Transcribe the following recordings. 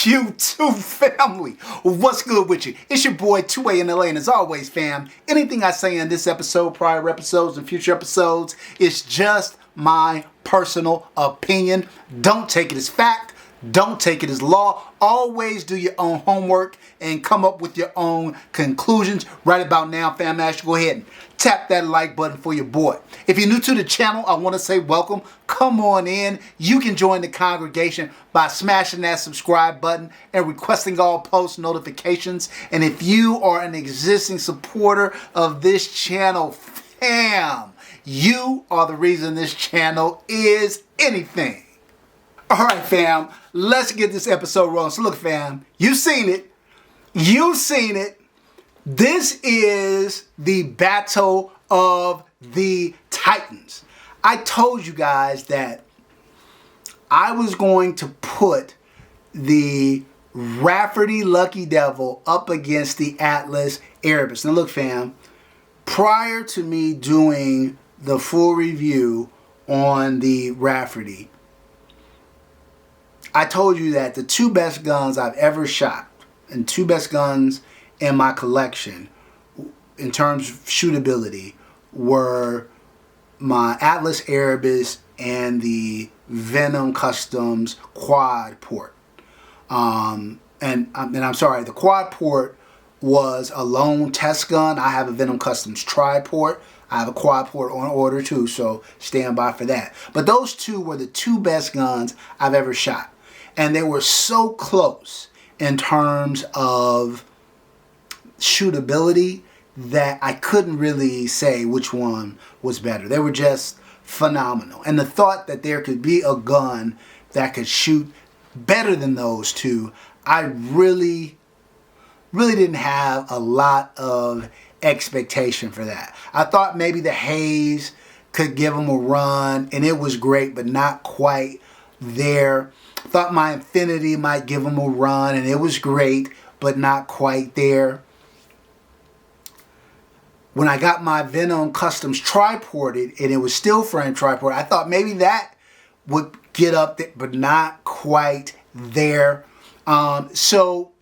YouTube family, what's good with you? It's your boy 2A in LA, and as always, fam, anything I say in this episode, prior episodes, and future episodes is just my personal opinion. Don't take it as fact. Don't take it as law. Always do your own homework and come up with your own conclusions. Right about now, fam, I ask you go ahead and tap that like button for your boy. If you're new to the channel, I want to say welcome. Come on in. You can join the congregation by smashing that subscribe button and requesting all post notifications. And if you are an existing supporter of this channel, fam, you are the reason this channel is anything. All right, fam, let's get this episode rolling. So look, fam, you've seen it. You've seen it. This is the Battle of the Titans. I told you guys that I was going to put the Rafferty Lucky Devil up against the Atlas Erebus. Now look, fam, prior to me doing the full review on the Rafferty, I told you that the two best guns I've ever shot and two best guns in my collection in terms of shootability were my Atlas Erebus and the Venom Customs quad port. And I'm sorry, the quad port was a lone test gun. I have a Venom Customs tri-port. I have a quad port on order too, so stand by for that. But those two were the two best guns I've ever shot. And they were so close in terms of shootability that I couldn't really say which one was better. They were just phenomenal. And the thought that there could be a gun that could shoot better than those two, I really didn't have a lot of expectation for that. I thought maybe the Haze could give them a run, and it was great, but not quite there. Thought my Infinity might give them a run, and it was great, but not quite there. When I got my Venom Customs tri-ported, and it was steel frame tri-ported, I thought maybe that would get up there, but not quite there. So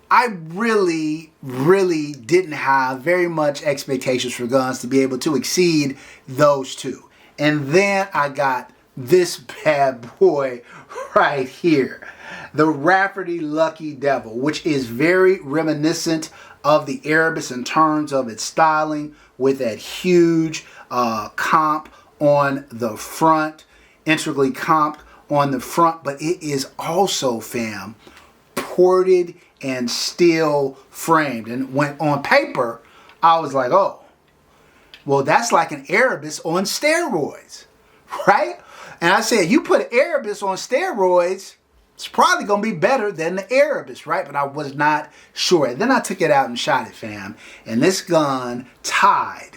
I really didn't have very much expectations for guns to be able to exceed those two. And then I got this bad boy right here, the Rafferty Lucky Devil, which is very reminiscent of the Erebus in terms of its styling, with that huge comp on the front, integrally comped on the front, but it is also, fam, ported and steel framed. And when on paper, I was like, oh, well, that's like an Erebus on steroids, right? And I said, you put an Erebus on steroids, it's probably going to be better than the Erebus, right? But I was not sure. And then I took it out and shot it, fam. And this gun tied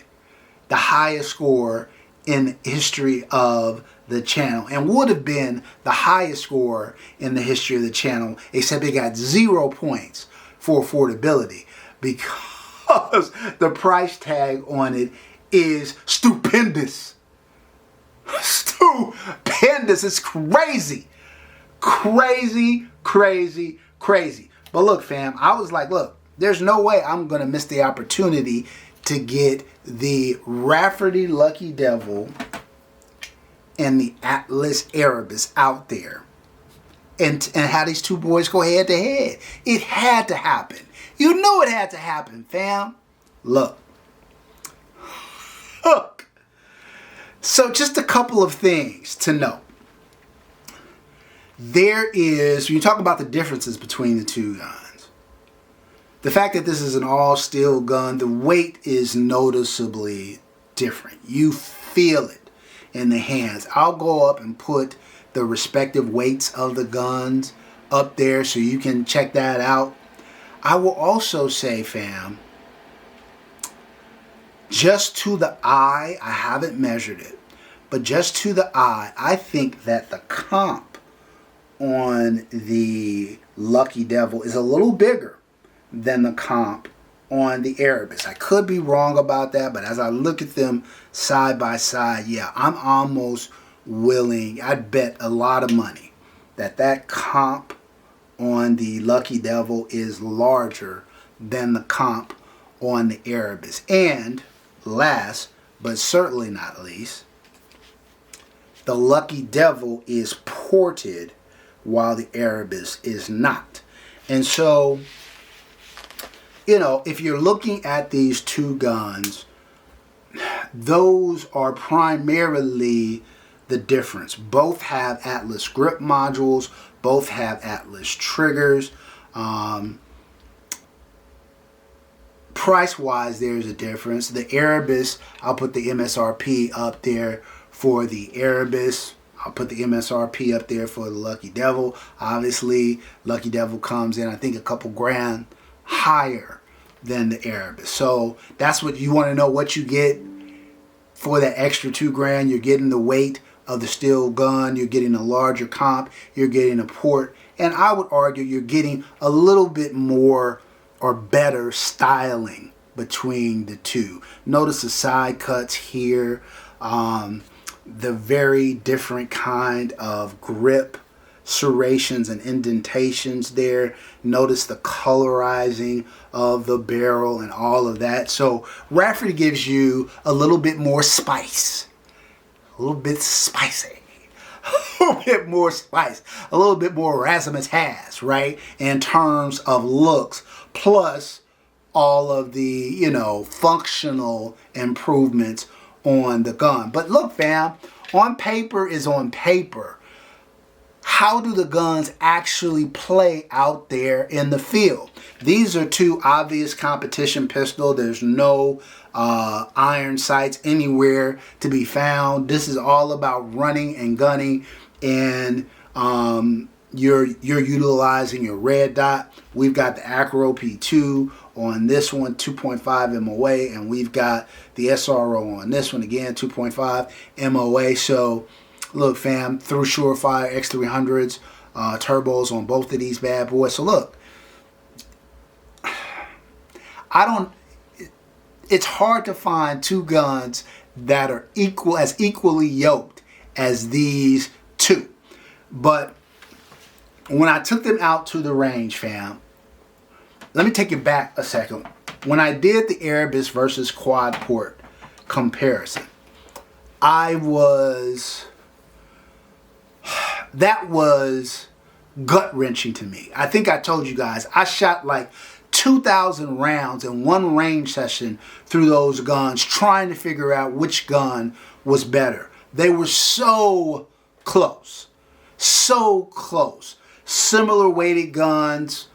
the highest score in the history of the channel, and would have been the highest score in the history of the channel, except it got 0 points for affordability because the price tag on it is stupendous. Stupendous. It's crazy. Crazy. But look, fam, I was like, look, there's no way I'm going to miss the opportunity to get the Rafferty Lucky Devil and the Atlas Erebus out there and have these two boys go head to head. It had to happen. You know it had to happen, fam. Look. So just a couple of things to know. There is, when you talk about the differences between the two guns, the fact that this is an all steel gun, the weight is noticeably different. You feel it in the hands. I'll go up and put the respective weights of the guns up there so you can check that out. I will also say, fam, just to the eye, I haven't measured it, but just to the eye, I think that the comp on the Lucky Devil is a little bigger than the comp on the Erebus. I could be wrong about that, but as I look at them side by side, yeah, I'm almost willing, I'd bet a lot of money that comp on the Lucky Devil is larger than the comp on the Erebus. And last, but certainly not least, the Lucky Devil is ported while the Erebus is not. And so, you know, if you're looking at these two guns, those are primarily the difference. Both have Atlas grip modules, both have Atlas triggers. Price-wise, there's a difference. The Erebus, I'll put the MSRP up there for the Erebus. I'll put the MSRP up there for the Lucky Devil. Obviously, Lucky Devil comes in, I think, a couple grand higher than the Erebus. So that's what you want to know, what you get for that extra 2 grand. You're getting the weight of the steel gun. You're getting a larger comp. You're getting a port. And I would argue you're getting a little bit more or better styling between the two. Notice the side cuts here. The very different kind of grip serrations and indentations there. Notice the colorizing of the barrel and all of that. So Rafferty gives you a little bit more spice. A little bit spicy. A little bit more spice. A little bit more razzmatazz, right? In terms of looks. Plus all of the, you know, functional improvements on the gun. But look, fam, on paper is on paper. How do the guns actually play out there in the field? These are two obvious competition pistols. There's no iron sights anywhere to be found. This is all about running and gunning, and you're utilizing your red dot. We've got the Acro P2 on this one, 2.5 MOA, and we've got the SRO on this one, again, 2.5 MOA. So look, fam, through Surefire X300s, turbos on both of these bad boys. So look, it's hard to find two guns that are equally yoked as these two. But when I took them out to the range, fam, let me take you back a second. When I did the Erebus versus quad port comparison, that was gut-wrenching to me. I think I told you guys, I shot like 2,000 rounds in one range session through those guns, trying to figure out which gun was better. They were so close. So close. Similar weighted guns,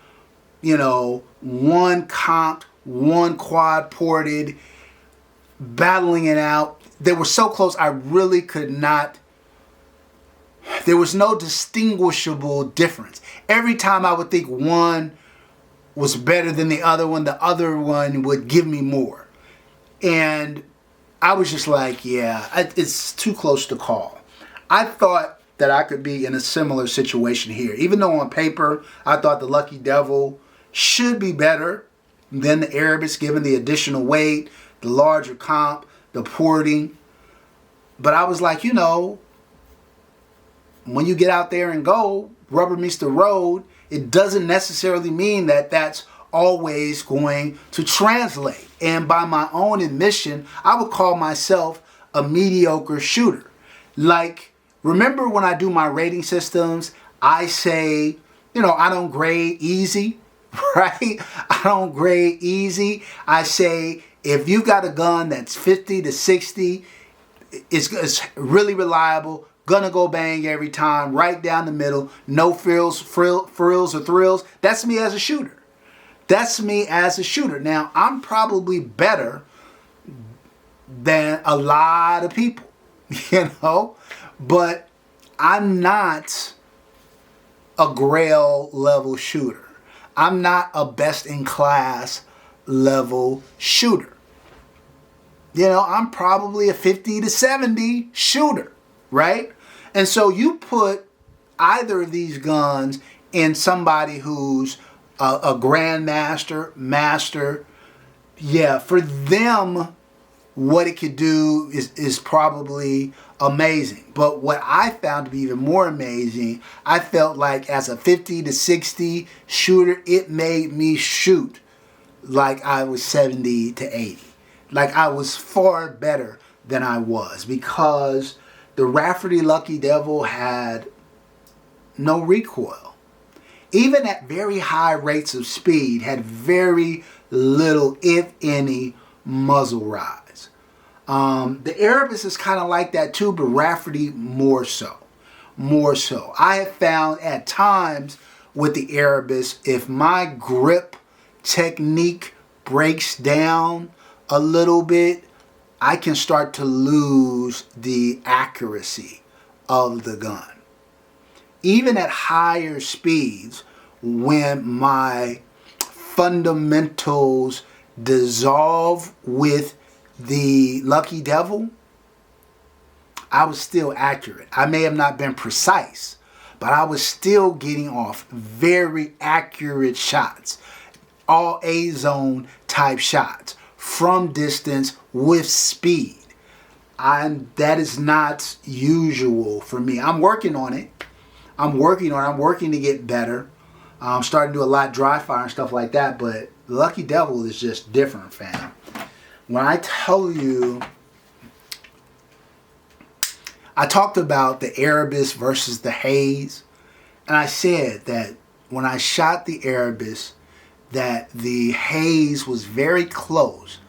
you know, one comped, one quad ported, battling it out. They were so close, I really could not. There was no distinguishable difference. Every time I would think one was better than the other one would give me more. And I was just like, yeah, it's too close to call. I thought that I could be in a similar situation here. Even though on paper, I thought the Lucky Devil should be better than the Erebus, given the additional weight, the larger comp, the porting. But I was like, you know, when you get out there and go, rubber meets the road, it doesn't necessarily mean that that's always going to translate. And by my own admission, I would call myself a mediocre shooter. Like, remember when I do my rating systems, I say, you know, I don't grade easy, right? I don't grade easy. I say, if you got a gun that's 50 to 60, it's really reliable, gonna go bang every time, right down the middle, no frills or thrills. That's me as a shooter. That's me as a shooter. Now, I'm probably better than a lot of people, you know, but I'm not a Grail level shooter. I'm not a best in class level shooter. You know, I'm probably a 50 to 70 shooter, right? And so you put either of these guns in somebody who's a grandmaster, master, yeah, for them what it could do is probably amazing. But what I found to be even more amazing, I felt like as a 50 to 60 shooter, it made me shoot like I was 70 to 80. Like I was far better than I was, because the Rafferty Lucky Devil had no recoil. Even at very high rates of speed, had very little, if any, muzzle rise. The Erebus is kind of like that too, but Rafferty more so. More so. I have found at times with the Erebus, if my grip technique breaks down a little bit, I can start to lose the accuracy of the gun. Even at higher speeds, when my fundamentals dissolve with the Lucky Devil, I was still accurate. I may have not been precise, but I was still getting off very accurate shots. All A-zone type shots from distance with speed. That is not usual for me. I'm working on it. I'm working to get better. I'm starting to do a lot of dry fire and stuff like that, but Lucky Devil is just different, fam. When I tell you, I talked about the Erebus versus the Haze, and I said that when I shot the Erebus, that the Haze was very close,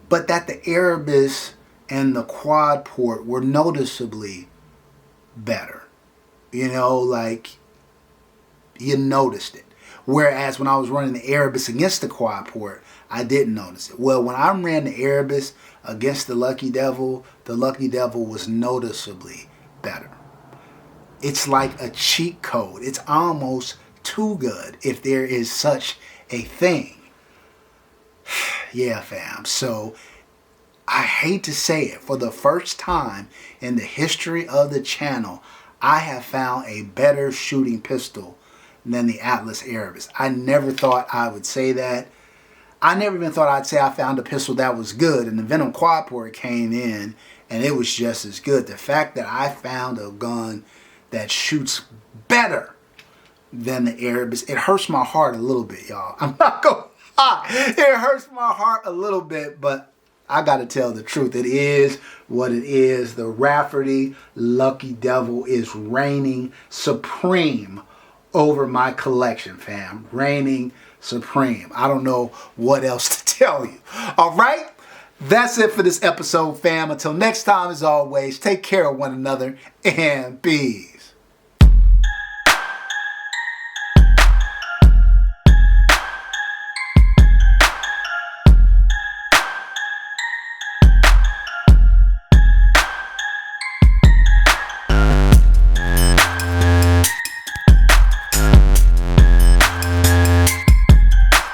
but that the Erebus and the quad port were noticeably better. You know, like, you noticed it. Whereas when I was running the Erebus against the quad port, I didn't notice it. Well, when I ran the Erebus against the Lucky Devil was noticeably better. It's like a cheat code. It's almost too good, if there is such a thing. Yeah, fam. So I hate to say it, for the first time in the history of the channel, I have found a better shooting pistol than the Atlas Erebus. I never thought I would say that. I never even thought I'd say I found a pistol that was good, and the Venom quad port came in and it was just as good. The fact that I found a gun that shoots better than the Erebus, it hurts my heart a little bit, y'all. I'm not gonna lie. It hurts my heart a little bit, but I gotta tell the truth. It is what it is. The Rafferty Lucky Devil is reigning supreme over my collection, fam. Reigning supreme. I don't know what else to tell you. All right? That's it for this episode, fam. Until next time, as always, take care of one another and peace.